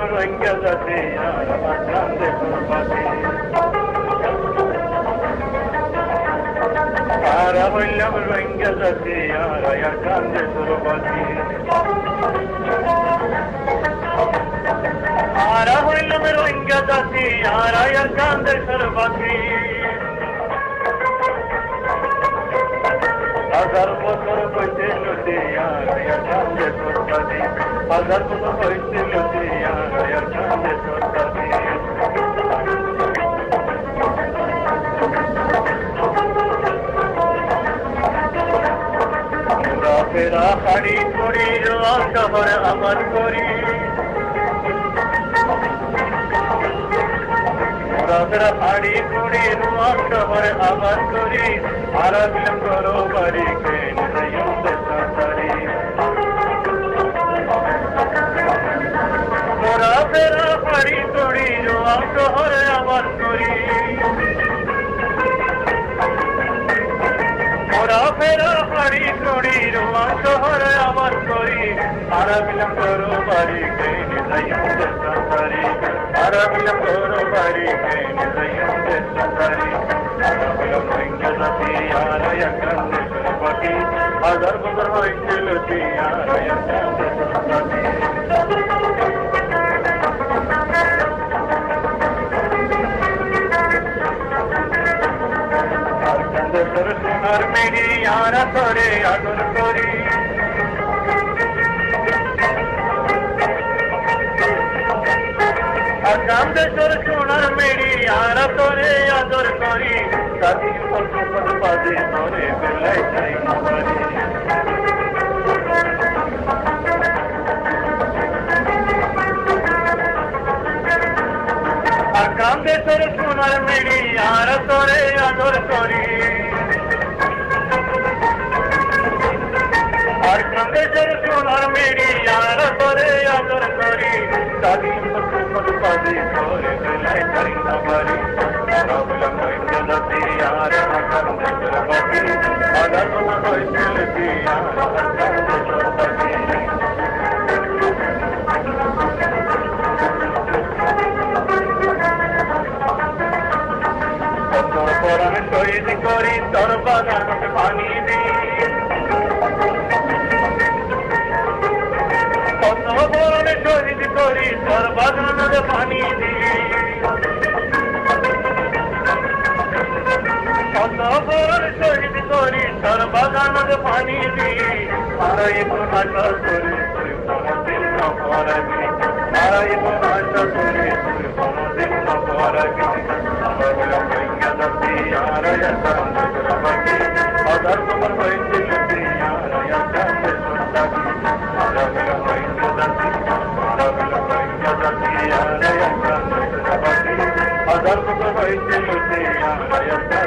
রোহিঙ্গা জাতি আর আমার কান্দে প্রবাসী তারা হইলাম রোহিঙ্গা জাতি আর আয়া কান্দে প্রবাসী তারা হইলাম রোহিঙ্গা জাতি আর আয়া কান্দে প্রবাসী হাজার বছর হইতে লুটি আর আয়া কান্দে প্রবাসী হাজার বছর হইতে লুটি আর আয়া কান্দে প্রবাসী ফেরা হাড়ি করি রোয়া শহর আবার করি ফেরা হাড়ি করি রোয়া শহর আবার করি আর বিলম করো বাড়ি কেন সারি মোরা ফেরা হাড়ি করি রোয়া শহর আবার করি ফেরা হাড়ি করি রোয়া শহর আবার করি আর বিলম করো বাড়ি কেন সারি আর বিলম করো বাড়ি কেন সারি আর বিলম রোহিঙ্গা জাতি আর কান্দে প্রবাসী হাজার বছর হয়েছিল আর কান্দে প্রবাসী সোনার মেরি আরা করে আদর করি আকান্দেশ্বর সোনার মেরি আরা করে আদর করি সাথী পদ পাদে ধরে বেলায় চাই আকান্দেশ্বর সোনার মেরি আরা করে আদর করি আর কান্দেশ্বর সোনার মেরি আর করে আদর করি দাদি পদ পাদে ধরে বেলায় চাই বাড়ি রাবলাম রোহিঙ্গা জাতি আর কান্দে প্রবাসী হাজার বছর হয়েছিল আর কান্দে প্রবাসী পরাণ শহীদ করি তোর বাগান পানি দিই পরাণ শহীদ করি তোর বাগান পানি দিই পরাণ শহীদ করি তোর বাগান পানি দিই আর আশা করে তুই কোনদিন না পড়াবি আর আশা করে তুই কোনদিন না পড়াবি রোহিঙ্গা জাতি আর কান্দে প্রবাসী হাজার বছর হয়েছিল আর কান্দে প্রবাসী রোহিঙ্গা জাতি আর কান্দে প্রবাসী হাজার বছর হয়েছিল আর